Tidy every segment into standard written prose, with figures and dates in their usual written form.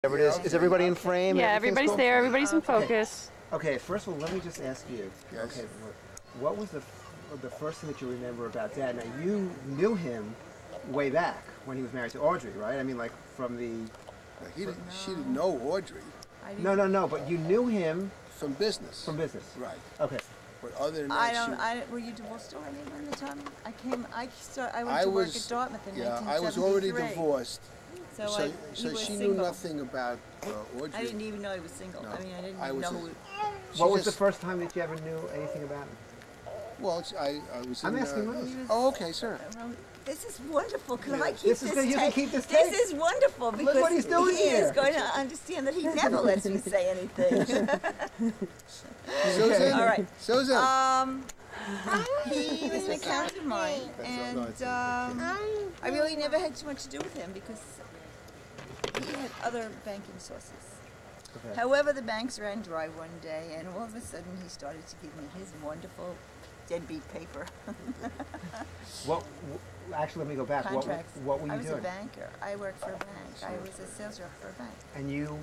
Whatever it is. Is everybody in frame? Yeah, everybody's there. Everybody's in focus. Okay, first of all, let me just ask you. Yes. Okay, what was the first thing that you remember about Dad? Now, you knew him way back when he was married to Audrey, right? I mean, like from the... She didn't know Audrey. No, but you knew him... From business. From business. Right. Okay. But other than that, were you divorced already when the time I came? I went to work at Dartmouth in 1973. I was already divorced. So she knew nothing about Audrey. I didn't even know he was single. No. I mean, I didn't even know who. What was the first time that you ever knew anything about him? Well, I was. I'm asking Rose. Oh, okay, sir. This is wonderful. Can I keep this this? You can keep this tape. This is wonderful because look what he's doing he here. is going to understand that he never lets me say anything. Susan. All right. Susan. He was an accountant of mine, and I really never had too much to do with him because he had other banking sources. Okay. However, the banks ran dry one day, and all of a sudden he started to give me his wonderful deadbeat paper. Actually, let me go back. Contracts. What were you doing? I was a banker. I worked for a bank. I was a sales rep for a bank. And you?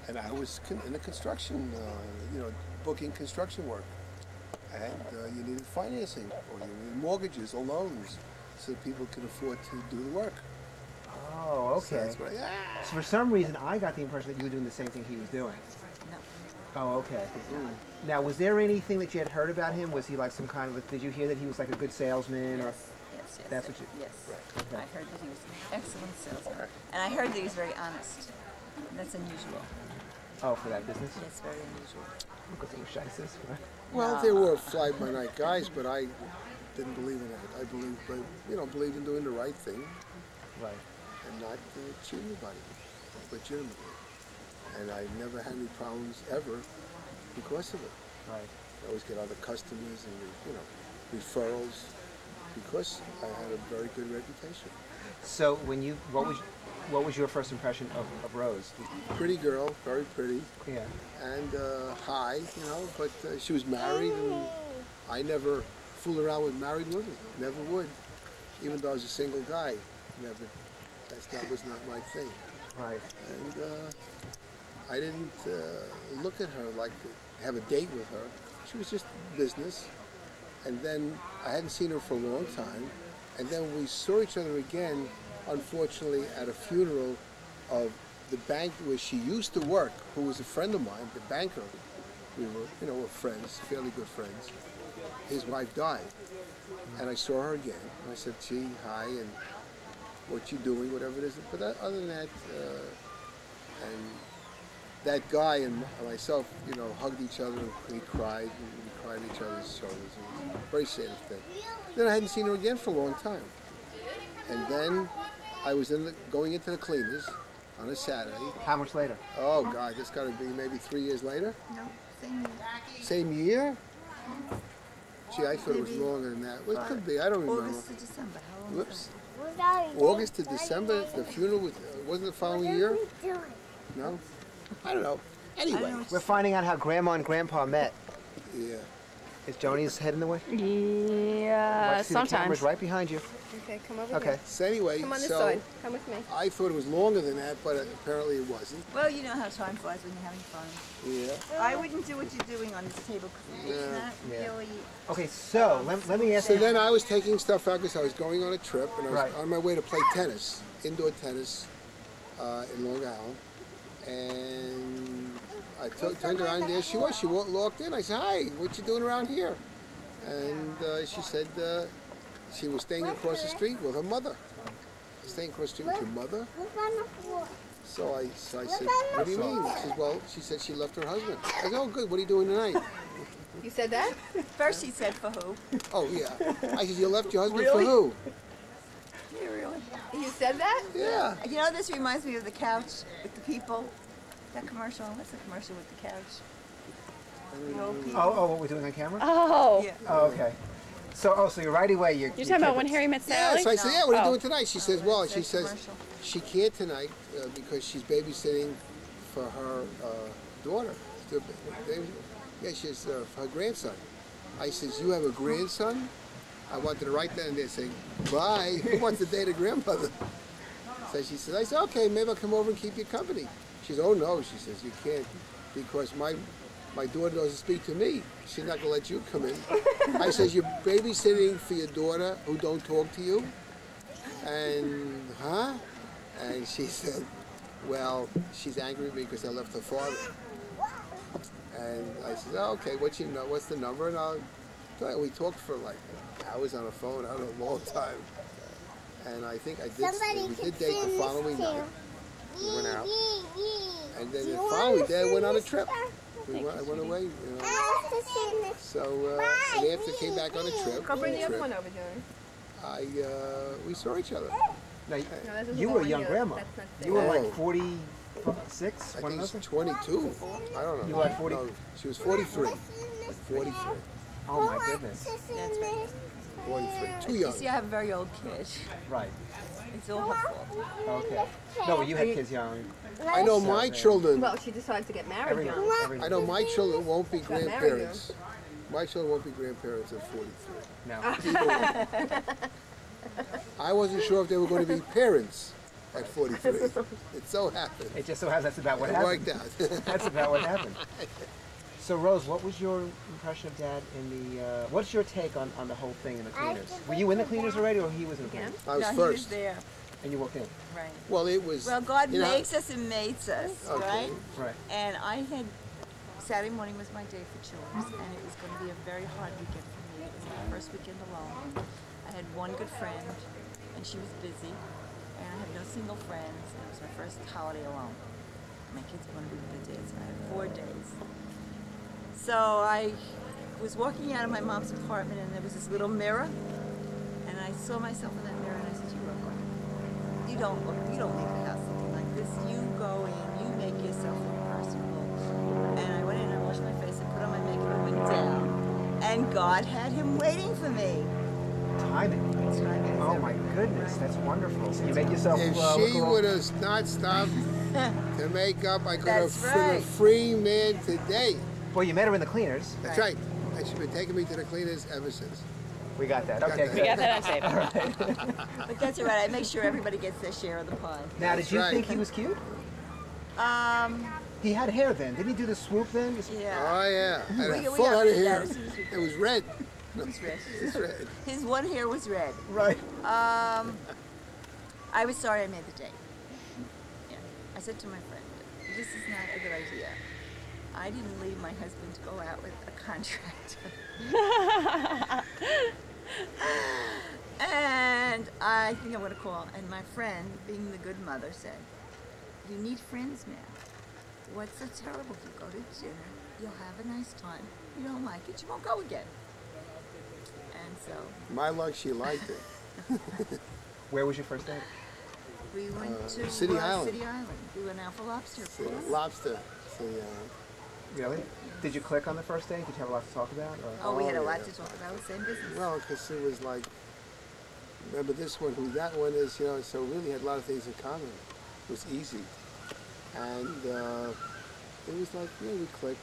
And I was in the construction, booking construction work. And you needed financing, or you needed mortgages or loans, so that people could afford to do the work. Oh, okay. So that's what So for some reason, I got the impression that you were doing the same thing he was doing. No. Oh, okay. Now, was there anything that you had heard about him? Was he like some kind of? Did you hear that he was like a good salesman? Yes. Yes. That's what you. Yes. Right. Okay. I heard that he was an excellent salesman, and I heard that he was very honest. And that's unusual. Oh, for that business? Yes, very unusual. Because he was shices, right? Well, they were fly-by-night guys, but I didn't believe in that. I believed in doing the right thing, right, and not cheating anybody, legitimately. And I never had any problems ever because of it. Right. I always get other customers and referrals because I had a very good reputation. So when you, what was your first impression of Rose? Pretty girl, very pretty. Yeah. And high, but she was married, and I never fooled around with married women. Never would. Even though I was a single guy, never. That was not my thing. Right. And I didn't look at her like have a date with her. She was just business. And then I hadn't seen her for a long time. And then we saw each other again, unfortunately, at a funeral of the bank where she used to work, who was a friend of mine, the banker. We were, friends, fairly good friends. His wife died. And I saw her again. And I said, gee, hi, and what you doing, whatever it is. But other than that, and that guy and myself, hugged each other, and we cried, and we cried on each other's shoulders. It was a very sad thing. Then I hadn't seen her again for a long time. And then I was going into the cleaners on a Saturday. How much later? Oh, God, this got to be maybe 3 years later? No, same year. Same year? Gee, I thought it was longer than that. Well, it could be. I don't remember. August to December. How long Whoops. August to December? The funeral wasn't the following year? No? I don't know. Anyway. We're finding out how Grandma and Grandpa met. Yeah. Is Joni's head in the way? Yeah, sometimes. The camera's right behind you. Okay, come over here. here. So anyway, come on this side. Come with me. I thought it was longer than that, but apparently it wasn't. Well, you know how time flies when you're having fun. Yeah. I wouldn't do what you're doing on this table because it's not really... Okay, so let me ask So you. then I was taking stuff out because I was going on a trip, and I was on my way to play tennis, indoor tennis, in Long Island. And I turned around, and there she was. She walked in. I said, hi, what you doing around here? And she said she was staying across the street with her mother. Staying across the street with your mother? So I said, what do you mean? She said, well, she said she left her husband. I said, oh, good, what are you doing tonight? You said that? First she said, for who? Oh, yeah. I said, you left your husband for who? Yeah, really? You said that? Yeah. You know, this reminds me of the couch with the people. That commercial. What's the commercial with the couch? The old people. Oh, what we're doing on camera? Oh. Yeah. Oh, okay. So you're right away. You're talking about when Harry met Sally? Yeah, so I said, yeah, what are you Oh. doing tonight? She says, well, she says she can't tonight because she's babysitting for her daughter. Yeah, she's for her grandson. I says, you have a grandson? I wanted to write that in there saying, bye. Who wants to date a grandmother? So she said, I said, okay, maybe I'll come over and keep you company. She says, oh no, she says, you can't, because my daughter doesn't speak to me. She's not gonna let you come in. I says, you're babysitting for your daughter who don't talk to you? And, huh? And she said, well, she's angry at me because I left her father. And I said, oh, okay, what's the number? And we talked for like hours on the phone, I don't know, a long time. And I think we did date the following night. We went out. And then the following day I went on a trip. I went away, you know. So, and after I came back on a trip, Go bring the other one over, Johnny. we saw each other. Now, No, you were a young grandma. You were like Oh. 46, I one think of she's those? 22. I don't know. You were like 40? No, she was 43. 43. Oh my goodness. That's right. 43. Too You young. see, I have a very old kid. Right. It's all her fault. Okay. No, well, you had kids young. I know my children. Well, she decided to get married Every, young. every, I know my children won't be Got married grandparents. My children won't be grandparents at 43. No. I wasn't sure if they were going to be parents at 43. It so happened. It just so happens that's about what It happened. worked out. That's about what happened. So, Rose, what was your impression of Dad in the, what's your take on the whole thing in the cleaners? Were you in the cleaners already, or he was in the cleaners? I was No, he first. was there. And you walked in? Right. Well, it was. Well, God you know, makes us and mates us, Okay. right? Right. And Saturday morning was my day for chores, and it was going to be a very hard weekend for me. It was my first weekend alone. I had one good friend, and she was busy, and I had no single friends, and it was my first holiday alone. My kids were going to be with the days, and I had 4 days. So I was walking out of my mom's apartment, and there was this little mirror, and I saw myself in that mirror, and I said, you look like you don't leave the house looking like this. You go in, you make yourself look personable. And I went in, I washed my face, I put on my makeup, and went down. And God had him waiting for me. Timing. Timing. Oh my goodness, that's wonderful. So you made yourself If look she all- would have not stopped to make up, I could have That's been a right. free man today. Well, you met her in the cleaners. That's right. And she's been taking me to the cleaners ever since. We got that. Got Okay, that. good. We got that on tape. But that's all right. I make sure everybody gets their share of the pie. Now, did That's you right. think he was cute? Um, He had hair then. Didn't he do the swoop then? yeah. Oh, yeah. And We a full got head rid of of that hair. as soon as we It was red. It was red. It's red. His one hair was red. Right. I was sorry I made the date. Yeah. I said to my friend, this is not a good idea. I didn't leave my husband to go out with a contractor. And I think I'm going to call. And my friend, being the good mother, said, you need friends now. What's so terrible? You go to dinner, you'll have a nice time. You don't like it, you won't go again. And so My luck, she liked it. Where was your first date? we went to City Island. City Island. We went out for lobster. So, lobster. So, Really? Did you click on the first date? Did you have a lot to talk about? Or? Oh, we had a Oh, lot yeah. to talk about. The same business. well, because it was like, remember this one, who that one is, you know, so really had a lot of things in common. It was easy. And it was like, yeah, we clicked.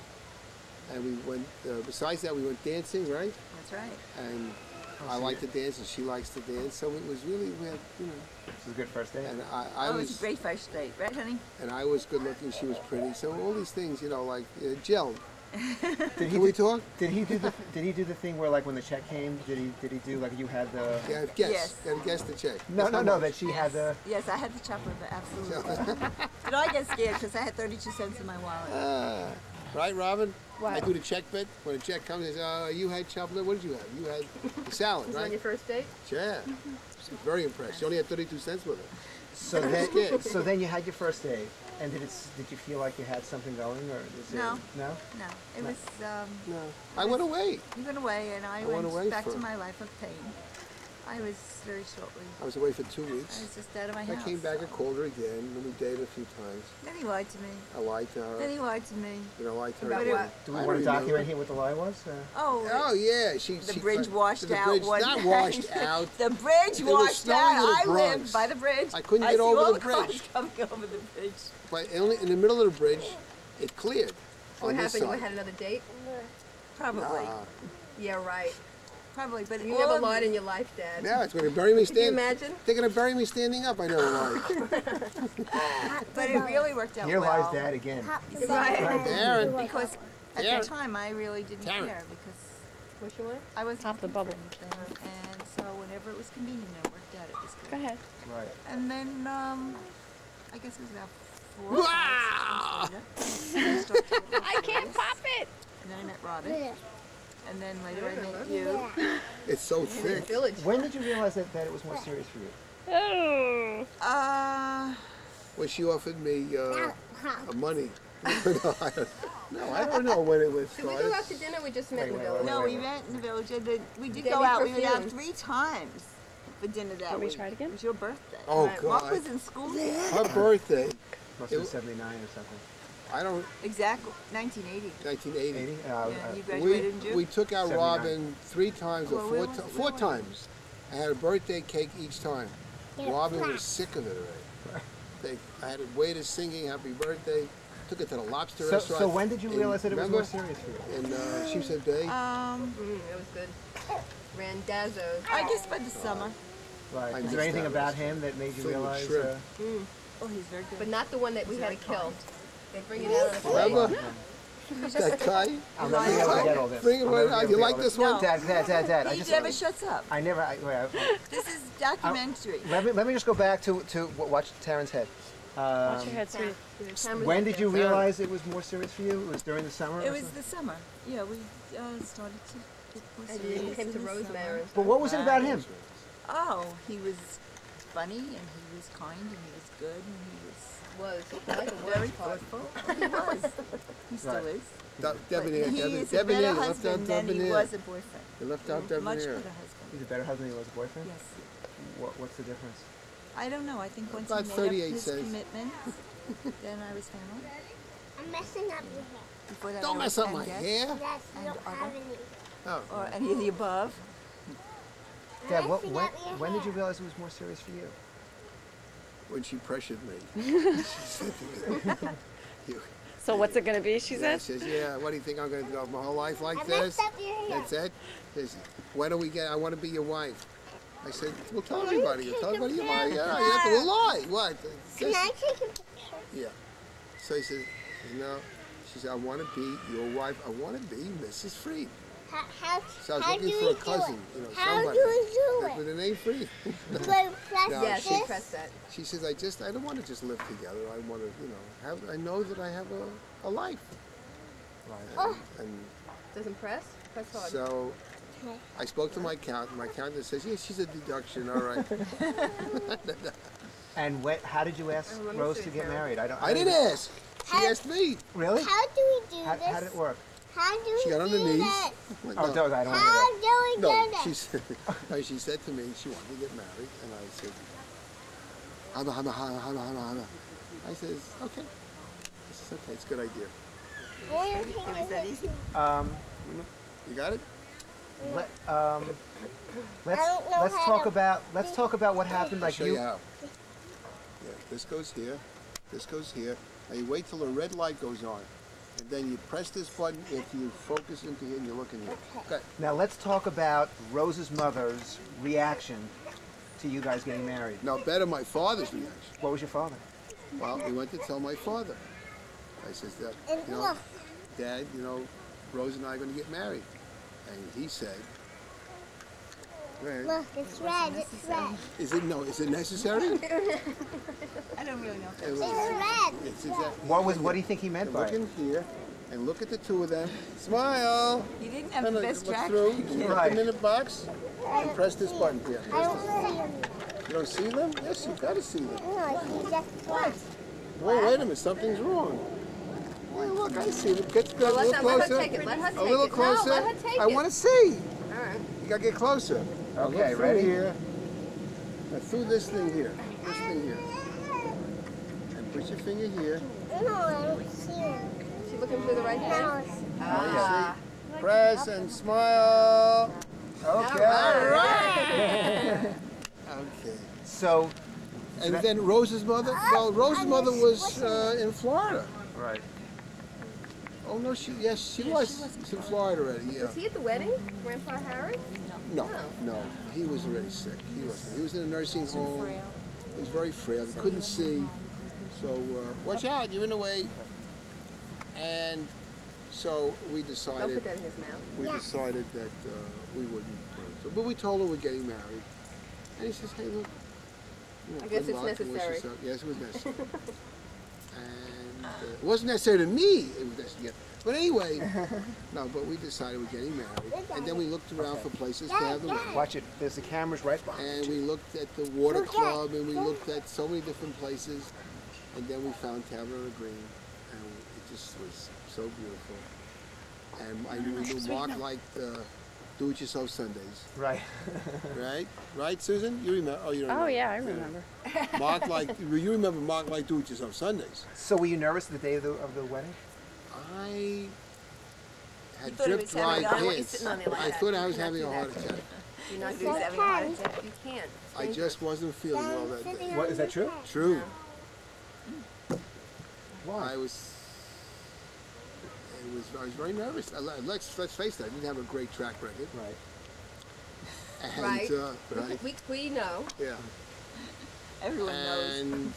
And we went, besides that, we went dancing, right? That's right. And Oh, I so like to dance and she likes to dance. So it was really, we had, you know, This was a good first date. and Oh, it was a great first date, right, honey? and I was good looking, she was pretty. So all these things, you know, like gelled. Did Can we talk? Did he do the thing where, like, when the check came, did he do like you had the? Yeah, guess. Yes. Gotta guess the check. No, that she had the. Yes, I had the chocolate, absolutely. But I get scared because I had 32 cents in my wallet. Right, Robin? What? I do the check bit. When a check comes, I say, you had chocolate. What did you have? You had the salad, Was it on right? your first date? Yeah. She was very impressed. She only had 32 cents with her. So then you had your first date, and did you feel like you had something going, or is No. it, no? No, it was, No. I went away. he went away and I went went away back for- to my life of pain. I was very shortly, I was away for 2 I weeks. was just out of my I house. came back and called her again, and we dated a few times. Then he lied to me. I lied to her. Then he lied to me. You know, I lied to her. About again. what? Do we I want to remember. document here what the lie was? Oh, Oh yeah, the she bridge washed the out bridge, one not night. washed out. The bridge It was washed snowing in out. the I Bronx. lived by the bridge. I couldn't I get see over all the cars bridge. coming over the bridge. But only in the middle of the bridge, it cleared. So what on this happened? You side. had another date? Probably. Yeah, right. Probably, but You never lied in your life, Dad. Yeah, it's going to bury me Could you standing. imagine? They're going to bury me standing up. I never lied. But it really worked out Here well. lies Dad again. Darren. Because at Darren. the time I really didn't Darren. care because What you want? I was Top the bubble. and so whenever it was convenient and it worked out, it was good. Go ahead. Right. And then I guess it was about 4 or 5 years later. I can't pop it. And then I met Robin. And then later I met you. It's so thick. Village. When did you realize that it was more serious for you? Oh. When she offered me money. No, I don't know when it was Did we started. go out to dinner? We just met in the Wait, village. No, we met in the village. And then we did Debbie go out. We went out Perfume. 3 times for dinner that Want me week. to try it again? It was your birthday. Oh, Mark God. was in school then. Her birthday, Must have been 79 or something. I don't, Exactly. 1980. 1980. 80? Yeah, you graduated in June. We took out 79. Robin 3 times or Well, 4 where was- four where was times. I had a birthday cake each time. Robin was sick of it already. I had a waiter singing happy birthday. Took it to the lobster restaurant. So when did you in- realize that it was more remember? serious for you? In Sheepshead Bay. It was good. Randazzo's. I guess by the summer. Right. I Is missed there anything that about restaurant. him that made you Filled with realize? shrimp. Oh, he's very good. But not the one that we He's had to very kill. kind. They bring it out on a plate. Remember? That guy? I'm not being able to get all this. Bring it I'm right never out. gonna You be like able to- this one? Dad. He never shuts up. I never. This is documentary. Let me just go back to watch Taryn's head. Watch your head, sweetie. When did you realize it was more serious for you? It was during the summer? It or was something? the summer. Yeah, we started to get more And serious you came in to the Rosemary. summer. But what was it about him? Oh, he was funny and he was kind and he was good and he was I like the very worst part. thoughtful. He was. He still Right. is. But But he is a better husband than he was a boyfriend. You left out Much Debonair. better husband. He's a better husband than he was a boyfriend? Yes. What's the difference? I don't know. I think once About he made 38 up his cents. commitment, then I was family. I'm messing up your hair. Before that, Don't I mess was up my Angus, hair. Yes, And you don't other. have any. Oh. or any of the above. Dad, I'm messing up your when did you hair. realize it was more serious for you? When she pressured me. She said to me, "You." So what's it going to be, she Yeah, said? she says, yeah, what do you think I'm going to do my whole life like I this? messed up your hair. That's it? She says, when do we get, I want to be your wife. I said, well, tell everybody. Tell everybody you're my, yeah, you have to lie. What? It Can says- I take a picture? Yeah. So he says, no. She said, I want to be your wife. I want to be Mrs. Freed. How So I was how looking do for we a do cousin, it? you know, How somebody. do we do With it? the name Freed. Do I press No, Yeah, this? she pressed that. She says, I don't want to just live together. I want to, I know that I have a life. Right. And Doesn't press? Press hard. so Okay. I spoke to my accountant. My accountant says, yeah, she's a deduction, all right. And how did you ask let me Rose see to it, get Taryn. married? I didn't ask. She asked me. Really? How do we do How this? did it work? How do we She got on do her knees. that? Like, Oh, no. I don't want to How hear do we No, do she this? said, no, she said to me she wanted to get married, and I said, Hama. I says, okay. I says, okay, it's a good idea. Where It was that easy. that. You got it? Let's don't know let's how talk about what happened. I'll Like show you how. Yeah, this goes here. This goes here. Now you wait till the red light goes on. And then you press this button if you focus into here and you look in here. Okay. Now let's talk about Rose's mother's reaction to you guys getting married. Now better my father's reaction. What was your father? Well, he went to tell my father. I says that, And look. Dad, Rose and I are going to get married. And he said, Look, it's red. It's red. is it necessary? I don't really know. It was- It's red. It's exactly. What do you think he meant by Look it? in here and look at the two of them. Smile. You didn't have And the look best track. through. Put Right. them in the box and press this button here. I don't see them. You don't see them? Yes, you've got to see them. No, I see just white. Wait a minute. Something's wrong. Well, look, I see them. Get a Well, little let her closer. take it. Let her take A little it. closer. No, let her take I it. want to see. All right. You got to get closer. Now Okay, look ready? through here. Now through this thing here. This thing here. And put your finger here. No, I don't see them. She looking through the right hand? No, it's Ah. Press and smile. Okay. All right. Okay. So, And then Rose's mother? Well, Rose's mother was in Florida. right. Oh no, she was in Florida already. Yeah. Was he at the wedding, Grandpa Harry? No, he was already sick. He wasn't. He was in a nursing home. He was very frail. He couldn't see. So watch out, you're in the way. And so we Don't decided. put that in his mouth. We decided that we wouldn't. But we told her we're getting married. And he says, hey, look. You know, I guess good it's luck and wish necessary. us luck. Yes, it was necessary. And it wasn't necessary to me. It was necessary. But anyway, no, but we decided we're getting married. And then we looked around for places to have the wedding. Watch it. There's the cameras right behind And you. we looked at the water club, and we looked at so many different places. And then we found Tavern Green, and it just was so beautiful. And I knew Mark liked do-it-yourself Sundays. Right. Right, Susan? You remember? Oh, you don't Oh remember. yeah, I remember. Mark liked. You remember Mark liked do-it-yourself Sundays. So were you nervous the day of the wedding? I had thought he drip was dry having a- pants. sitting on the I thought I was having a heart attack. You're not He doing was that. having a heart attack. You can't. I just wasn't feeling well that day. What, is that true? True. Why? I was very nervous. Let's face it, I didn't have a great track record. Right. And, Right. right. We know. Yeah. Everyone knows. And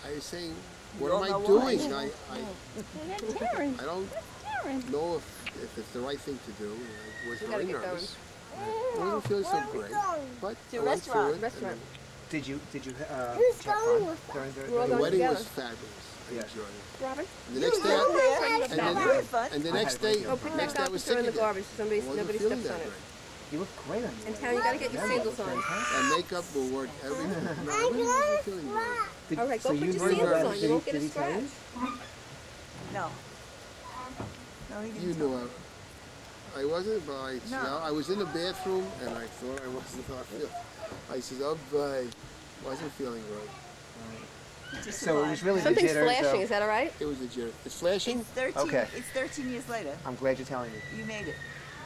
I was saying, what You am all I know why. doing? Karen. I don't know if it's the right thing to do. I was We very gotta get nervous. I wasn't feeling so great, but To I a went through restaurant. it. Restaurant. Did you Who's check going on with during We're all The going wedding together. was fabulous. I Yeah. enjoyed it. Robin? And the next day, And and very then, fun. and the I next had day, radio. Oh, put next that day I out was there sick in the again. garbage. I wasn't Nobody feeling steps that on it. great. You look great on you. And Town, you gotta get your sandals on. And makeup will work everything. No, I really wasn't feeling great. All right, go put your knew sandals that. on. You won't get a scratch. No. No, he didn't. You knew I wasn't, but No. I was in the bathroom and I thought I wasn't feeling. I said, oh boy, wasn't feeling right. Just So it was really the Something's jitters. flashing. Is that all right? It was a jitter. It's flashing? It's 13. Okay. It's 13 years later. I'm glad you're telling me. You made it.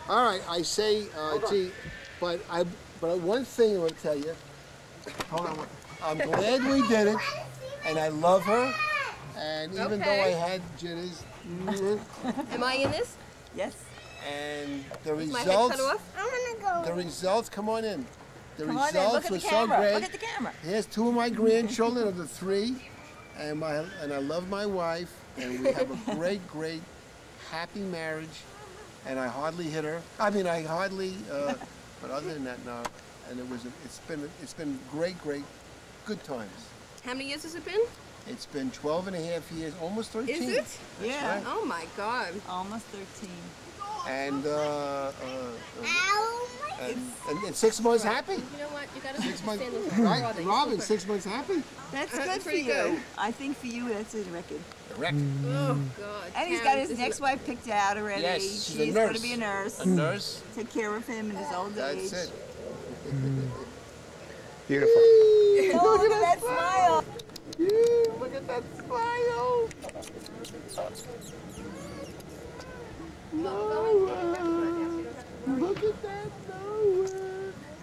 All right, I say, gee, but one thing I want to tell you. Hold on. I'm glad we did it, and I love her. And even though I Okay. had jitters, Am I in this? Yes. and the Is my head results, cut off? I'm gonna the go. results, come on in. The Come on in. Look results at were the so camera. great. Look at the camera. Here's two of my grandchildren of the three, and I love my wife, and we have a great, happy marriage. And I hardly hit her. I mean, I hardly. But other than that, no. And it's been great, good times. How many years has it been? It's been 12 and a half years, almost 13. Is it? Yeah. right. Oh my God. Almost 13. And, Ow, my and 6 months happy. You know what? You gotta put 6 your months, sandals on. right? Brother, you Robin, super. 6 months happy. That's That's good for pretty you. good. I think for you, that's a record. Correct. Oh God. And he's Town, got his this next is- wife picked out already. Yes, she's a She's nurse. going to be a nurse. A nurse. Take care of him in his old age. That's it. Beautiful. Oh, look at that smile. Look at that smile. Look at that Noah.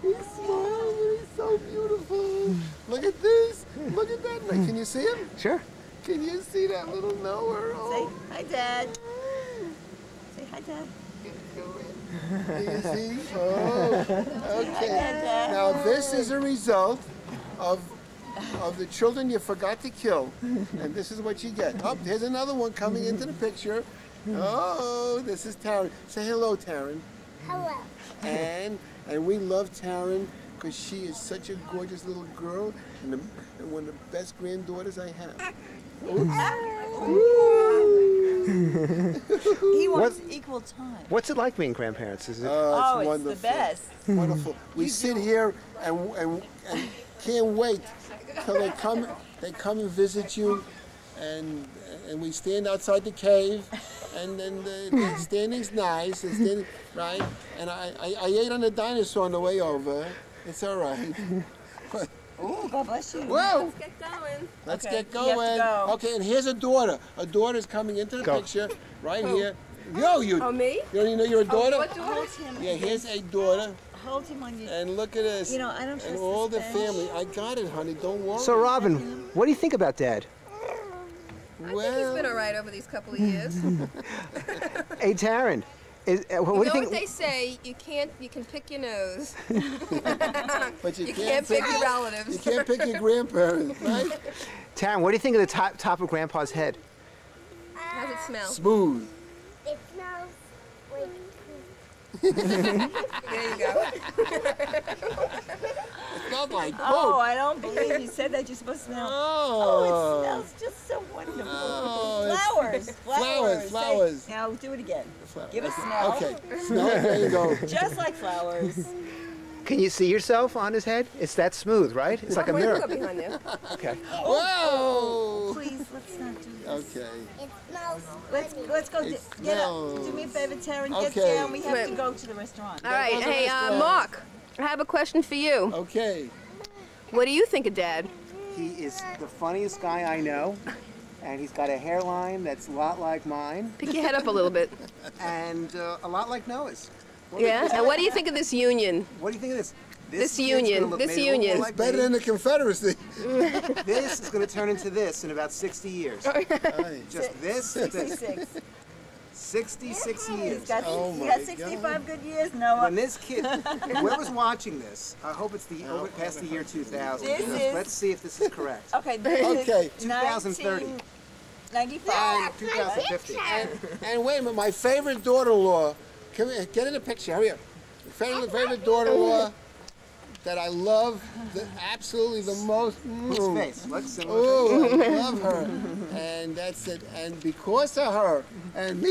He's smiling and he's so beautiful. Look at this. Look at that. Now, can you see him? Sure. Can you see that little Noah? Say Oh. hi, Dad. Say hi, Dad. Can you see? Oh, okay. Dad. Now this is a result of the children you forgot to kill, and this is what you get. Oh, here's another one coming into the picture. Oh, this is Taryn. Say hello, Taryn. Hello. And we love Taryn because she is such a gorgeous little girl and one of the best granddaughters I have. He wants equal time. What's it like being grandparents? Is it? Oh, it's wonderful. the best. Wonderful. We sit here and can't wait till they come and visit you, and we stand outside the cave, and then the standing's nice, and standing, right? And I ate on the dinosaur on the way over. It's all right. Oh, God bless you. Whoa! Let's get going. Let's Okay, get you have to going. go. Okay, and here's a daughter. A daughter's coming into the Go. picture right Who? here. Yo, you. Oh, me? You don't even know you're a daughter? What daughter? Hold him. Yeah, here's a daughter, Hold him on your. and look at this. You know, I don't trust and all this the bench. family. I got it, honey. Don't worry. So, Robin, what do you think about Dad? I think he's been all right over these couple of years. Hey, Taryn, what do you know think? what they say? You can pick your nose. But You can't pick your relatives. You can't pick your grandparents, right? Taryn, what do you think of the top of Grandpa's head? How's it smell? Smooth. It smells like There you go. It smells like poop. Oh, I don't believe you said that. You're supposed to smell. Oh, it smells just so wonderful. Oh, it's- Flowers. Flowers. Say- Now do it again. Give a smell. Okay, smell it, there you go. Just like flowers. Can you see yourself on his head? It's that smooth, right? It's like a Where's mirror. go behind there? Okay. Whoa! Please, let's not do this. Okay. it smells. Let's go. It Get up. smells- Do me a favor, Taryn. Get Okay. down. We have to Wait. go to the restaurant. All right. goes the Hey, restaurant. Mark. I have a question for you. Okay. What do you think of Dad? He is the funniest guy I know, and he's got a hairline that's a lot like mine, Pick your head up a little bit. and a lot like Noah's. Yeah. And what do you think of this union? What do you think of this? This kid's union, gonna look this maybe a little union. more It's like better me. than the Confederacy. This is going to turn into this in about 60 years. Right. Just this, this. 66. 66 He's years. got, Oh he my got 65 good years, Noah. When this kid, whoever's watching this, I hope it's over past the year 2000. This is- Let's see if this is correct. Okay, this Okay. is 2030. 1995. 2050. And wait a minute, my favorite daughter-in-law. Come here, get in the picture. Hurry up. Favorite daughter-in-law that I love absolutely the most. Whose face? Looks similar. Oh, I love her, and that's it. And because of her, and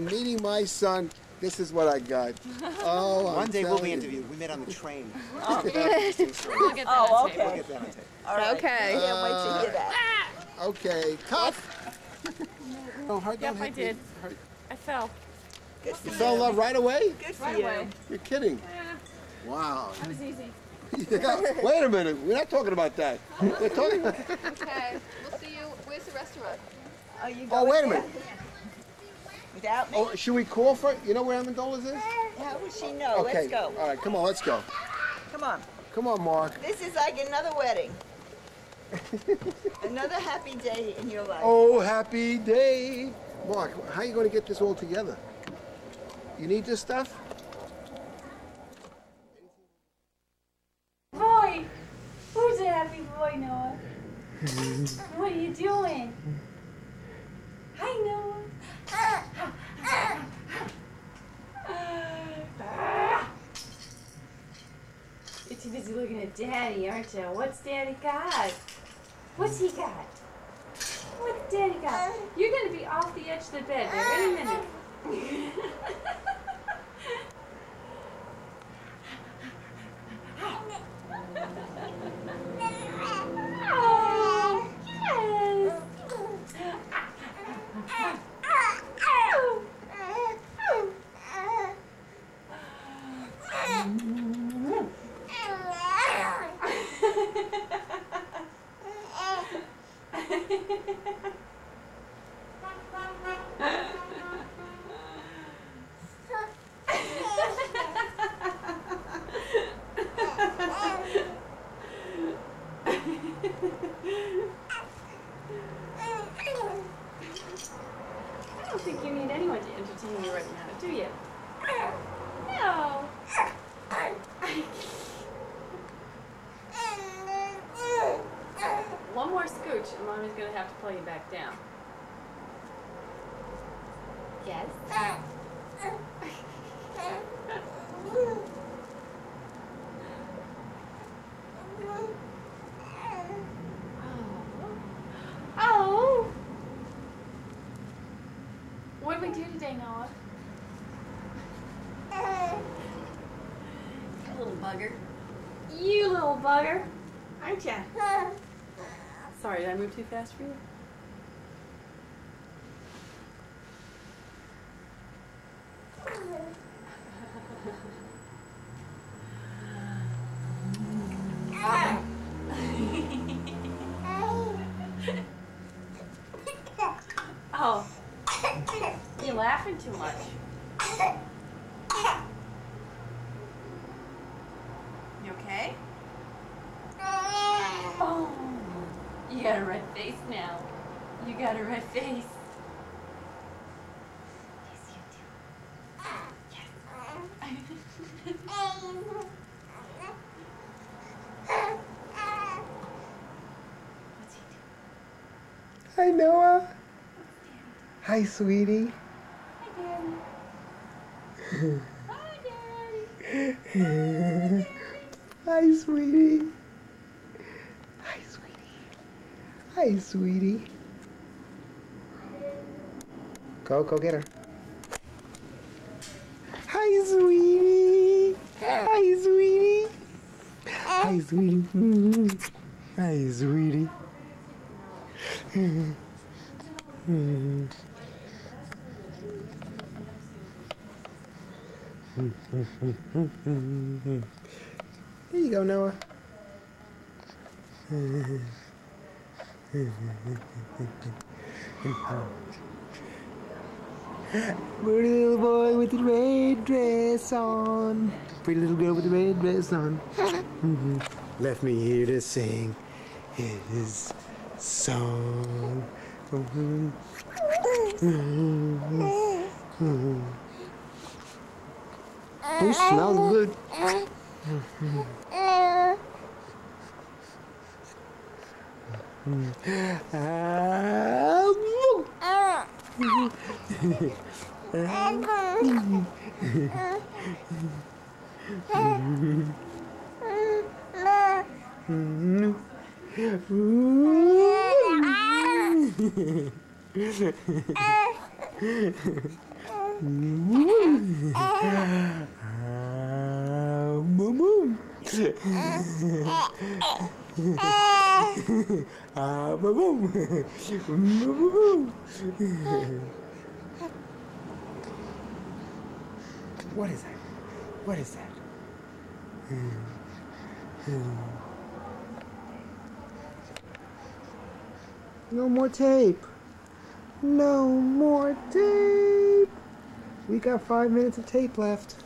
meeting my son, this is what I got. Oh, One day we'll be telling you. interviewed. We met on the train. Oh, okay. We'll get that on tape. All right. Okay. I can't wait to hear that. Okay, cut. Oh, her, Yep, don't I hit me. did. Her- I fell. Good for You you. fell in love right away? Good for Right you. away. You're kidding. Wow. That was easy. Yeah. Wait a minute. We're not talking about that. We're talking. Okay. We'll see you. Where's the restaurant? Oh, you Oh, go wait a with minute. that? Without me? Oh, should we call for it? You know where Amandola's is? How would she know? Okay. Let's go. All right. Come on. Let's go. Come on. Come on, Mark. This is like another wedding. Another happy day in your life. Oh, happy day. Mark, how are you going to get this all together? You need this stuff? Boy! Who's a happy boy, Noah? What are you doing? Hi, Noah. You're too busy looking at Daddy, aren't you? What's Daddy got? What's he got? What's Daddy got? You're going to be off the edge of the bed there any minute. Oh, yes. I don't think you need anyone to entertain you right now, do you? No. One more scooch and Mommy's going to have to pull you back down. Yes? Oh! What did we do today, Noah? You little bugger. You little bugger. Aren't ya? Sorry, did I move too fast for you? Oh. You're laughing too much. You okay? Oh. You got a red face now. got a red face. Hi, Noah. Hi, sweetie. Hi, Daddy. Hi, Daddy. Hi, sweetie. Hi, sweetie. Hi, sweetie. Go get her. Hi, sweetie. Hi, sweetie. Hi, sweetie. Hi, sweetie. Here you go, Noah. Pretty little boy with the red dress on. Pretty little girl with the red dress on. Left me here to sing his song. You smell good. What is that? What is that? No more tape. No more tape. We got 5 minutes of tape left.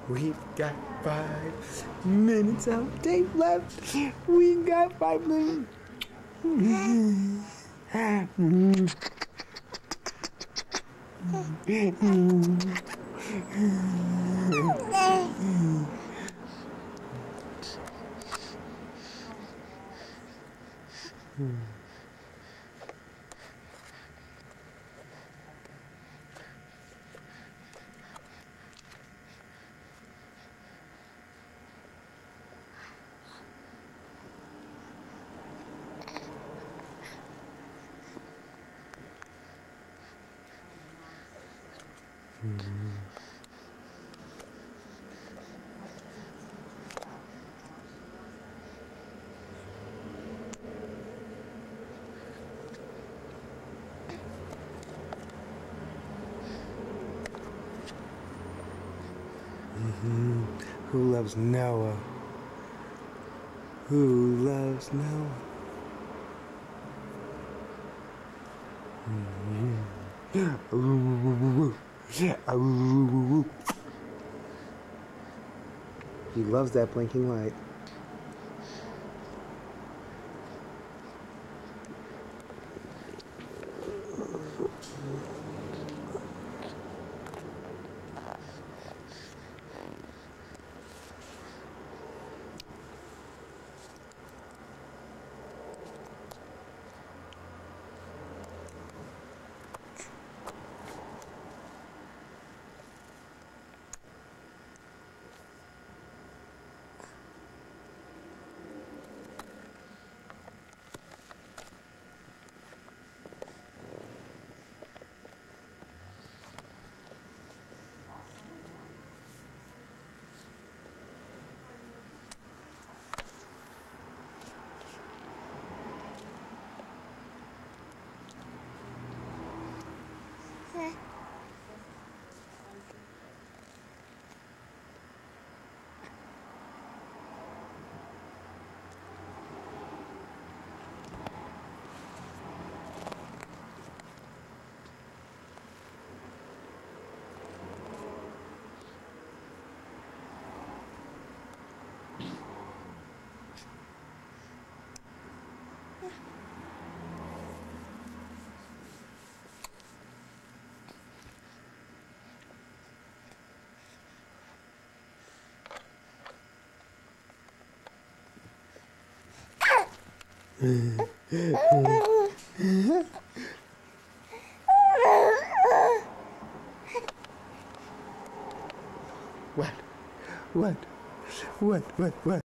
We've got 5 minutes of tape left. We got 5 minutes. Who loves Noah? Who loves Noah? He loves that blinking light. What? What? What? What? What?